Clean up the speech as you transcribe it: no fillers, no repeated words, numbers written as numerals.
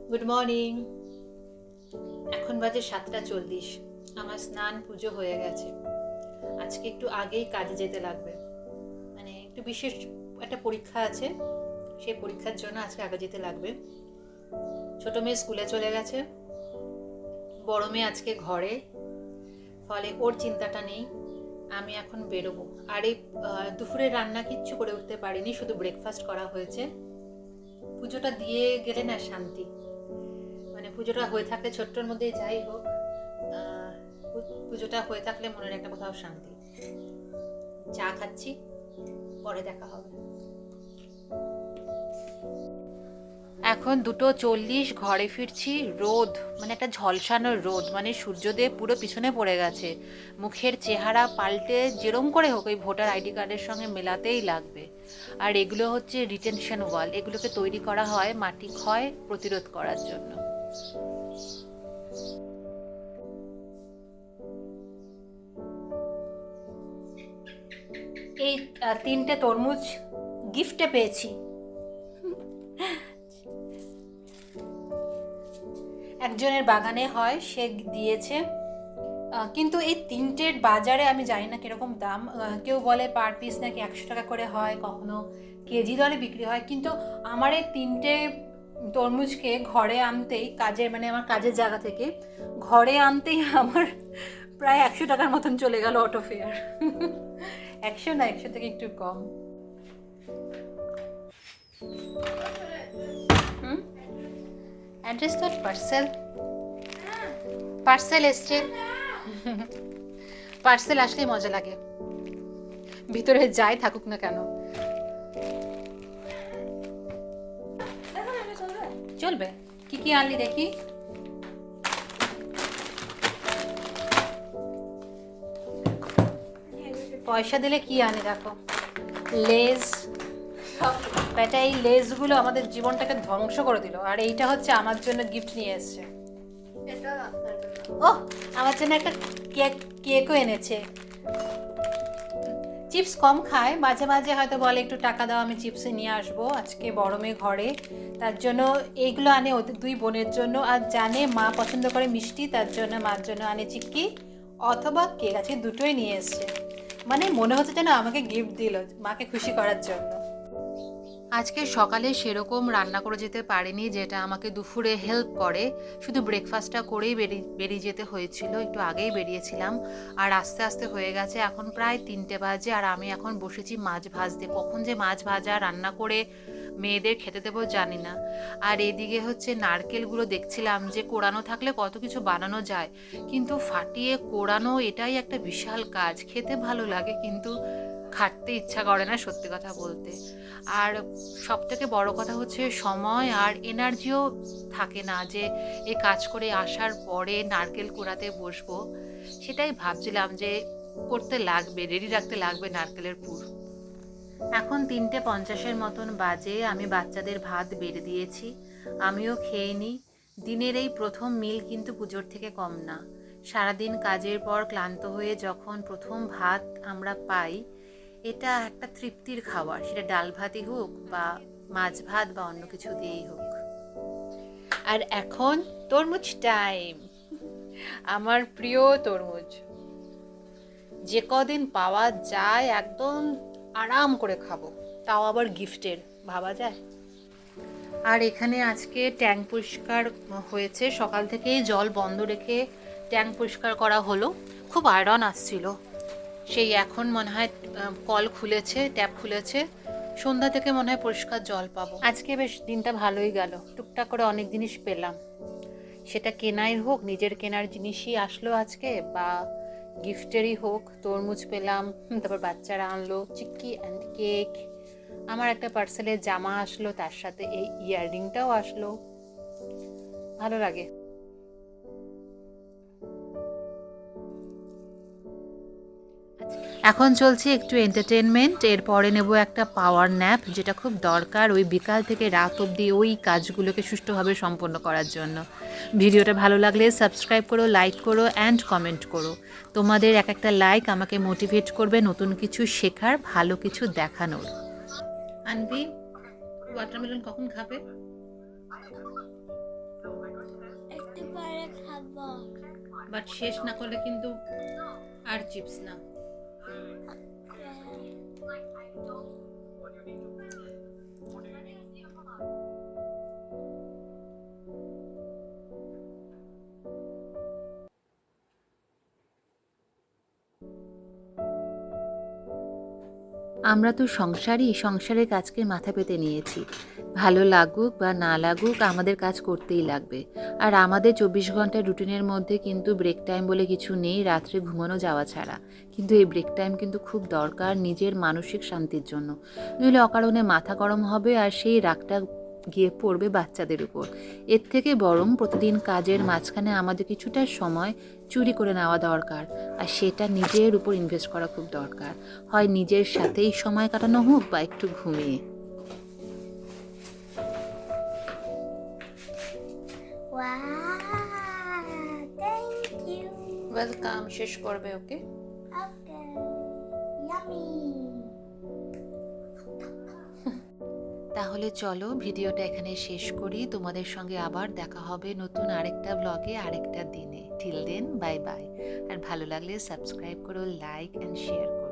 Good morning. এখন বাজে 7:40। আমার স্নান পুজো হয়ে গেছে। আজকে একটু আগেই কাজে যেতে লাগবে, মানে একটু বিশেষ একটা পরীক্ষা আছে, সেই পরীক্ষার জন্য আজকে আগে যেতে লাগবে। ছোট মেয়ে স্কুলে চলে গেছে, বড় মেয়ে আজকে ঘরে, ফলে ওর চিন্তাটা নেই। আমি এখন বেরোবো। আর এই দুপুরে রান্না কিচ্ছু করে উঠতে পারিনি, শুধু ব্রেকফাস্ট করা হয়েছে। পুজোটা দিয়ে গেলে না শান্তি, মানে পুজোটা হয়ে থাকলে ছোট্টর মধ্যেই যাই হোক, পুজোটা হয়ে থাকলে মনের একটা কোথাও শান্তি। চা খাচ্ছি, পরে দেখা হবে। এখন 2:40, ঘরে ফিরছি। রোদ, মানে একটা ঝলসানোর রোদ, মানে সূর্যদেব পুরো পিছনে পড়ে গেছে। মুখের চেহারা পাল্টে যেরম করে হোক ওই ভোটার আইডি কার্ডের সঙ্গে মেলাতেই লাগবে। আর এগুলো হচ্ছে রিটেনশন ওয়াল, এগুলোকে তৈরি করা হয় মাটি ক্ষয় প্রতিরোধ করার জন্য। এই 3টে তরমুজ গিফটে পেয়েছি, একজনের বাগানে হয়, সে দিয়েছে। কিন্তু এই 3টের বাজারে আমি জানি না কিরকম দাম। কেউ বলে পার পিস নাকি 100 টাকা করে হয়, কখনো কেজি দরে বিক্রি হয়। কিন্তু আমার এই 3টে তরমুজকে ঘরে আনতেই, মানে আমার কাজের জায়গা থেকে ঘরে আনতেই আমার প্রায় 100 টাকার মতন চলে গেল অটো ফেয়ার। 100 না, 100 থেকে একটু কম। অ্যাড্রেস তো পার্সেল এসছে। পার্সেল আসলেই মজা লাগে, ভিতরে যাই থাকুক না কেন। চলবে। কি কি আনলি দেখি? পয়সা দিলে কি আনে দেখো, লেজ। বেটা, এই লেজগুলো আমাদের জীবনটাকে ধ্বংস করে দিল। আর এইটা হচ্ছে আমার জন্য গিফট নিয়ে এসছে। ও, আমার জন্য একটা কেকও এনেছে। চিপস কম খায়, মাঝে মাঝে হয়তো বলে একটু টাকা দাও, আমি চিপসে নিয়ে আসবো। আজকে বড় মেয়ে ঘরে, তার জন্য এইগুলো আনে ওদের 2 বোনের জন্য। আর জানে মা পছন্দ করে মিষ্টি, তার জন্য মার জন্য আনে চিক্কি অথবা কেক। আজকে দুটোই নিয়ে এসছে, মানে মনে হচ্ছে যেন আমাকে গিফট দিল মাকে খুশি করার জন্য। আজকে সকালে সেরকম রান্না করে যেতে পারিনি, যেটা আমাকে দুপুরে হেল্প করে। শুধু ব্রেকফাস্টটা করেই বেরিয়ে যেতে হয়েছিল, একটু আগেই বেরিয়েছিলাম। আর আস্তে আস্তে হয়ে গেছে, এখন প্রায় 3টে বাজে। আর আমি এখন বসেছি মাছ ভাজতে। কখন যে মাছ ভাজা রান্না করে মেয়েদের খেতে দেবো জানি না। আর এদিকে হচ্ছে নারকেলগুলো দেখছিলাম যে কোড়ানো থাকলে কত কিছু বানানো যায়, কিন্তু ফাটিয়ে কোড়ানো এটাই একটা বিশাল কাজ। খেতে ভালো লাগে কিন্তু খাটতে ইচ্ছা করে না, সত্যি কথা বলতে। আর সব থেকে বড় কথা হচ্ছে সময় আর এনার্জিও থাকে না, যে এই কাজ করে আসার পরে নারকেল কুড়াতে বসবো। সেটাই ভাবছিলাম যে করতে লাগবে, রেডি রাখতে লাগবে নারকেলের পুর। এখন 3:50 মতন বাজে। আমি বাচ্চাদের ভাত বেড়ে দিয়েছি, আমিও খেয়ে নিই। দিনের এই প্রথম মিল কিন্তু পুজোর থেকে কম না। সারাদিন কাজের পর ক্লান্ত হয়ে যখন প্রথম ভাত আমরা পাই, এটা একটা তৃপ্তির খাবার। সেটা ডাল ভাতই হোক বা মাছ ভাত বা অন্য কিছু দিয়েই হোক। আর এখন তরমুজ টাইম, আমার প্রিয় তরমুজ। যে কদিন পাওয়া যায় একদম আরাম করে খাবো, তাও আবার গিফটের, ভাবা যায়। আর এখানে আজকে ট্যাঙ্ক পরিষ্কার হয়েছে, সকাল থেকেই জল বন্ধ রেখে ট্যাঙ্ক পরিষ্কার করা হলো। খুব আয়রন আসছিল, সেই এখন মনে হয় কল খুলেছে, ট্যাপ খুলেছে। সন্ধ্যা থেকে মনে হয় পরিষ্কার জল পাবো। আজকে বেশ দিনটা ভালোই গেল, টুকটাক করে অনেক জিনিস পেলাম। সেটা কেনাই হোক, নিজের কেনার জিনিসই আসলো আজকে, বা গিফটেরই হোক। তরমুজ পেলাম, তারপর বাচ্চারা আনলো চিক্কি অ্যান্ড কেক। আমার একটা পার্সেলে জামা আসলো, তার সাথে এই ইয়াররিংটাও আসলো। ভালো লাগে। এখন চলছে একটু এন্টারটেনমেন্ট, এরপরে নেব একটা পাওয়ার ন্যাপ, যেটা খুব দরকার ওই বিকাল থেকে রাত অবধি ওই কাজগুলোকে সুষ্ঠুভাবে সম্পন্ন করার জন্য। ভিডিওটা ভালো লাগলে সাবস্ক্রাইব করো, লাইক করো অ্যান্ড কমেন্ট করো। তোমাদের এক একটা লাইক আমাকে মোটিভেট করবে নতুন কিছু শেখার, ভালো কিছু দেখানোর। আনবি, ওয়াটারমেলন কখন খাবে? পরে খাবো। বাট শেষ না করলে কিন্তু আর চিপস না। আমরা তো সংসারের কাজকে মাথা পেতে নিয়েছি। ভালো লাগুক বা না লাগুক আমাদের কাজ করতেই লাগবে। আর আমাদের 24 ঘন্টার রুটিনের মধ্যে কিন্তু ব্রেক টাইম বলে কিছু নেই, রাত্রে ঘুমানো যাওয়া ছাড়া। কিন্তু এই ব্রেক টাইম কিন্তু খুব দরকার নিজের মানসিক শান্তির জন্য। নইলে অকারণে মাথা গরম হবে আর সেই রাগটা গিয়ে পড়বে বাচ্চাদের উপর। এর থেকে বরং প্রতিদিন কাজের মাঝখানে আমাদের কিছুটা সময় চুরি করে নেওয়া দরকার, আর সেটা নিজের উপর ইনভেস্ট করা খুব দরকার। হয় নিজের সাথেই সময় কাটানো হোক বা একটু ঘুমিয়ে। Thank you. ওয়েলকাম। শেষ করবে ওকে? ওকে, ইয়ামি। তাহলে চলো ভিডিওটা এখানে শেষ করি। তোমাদের সঙ্গে আবার দেখা হবে নতুন আরেকটা ব্লগে আরেকটা দিনে। Till then bye bye. আর ভালো লাগলে সাবস্ক্রাইব করো, লাইক অ্যান্ড শেয়ার করো।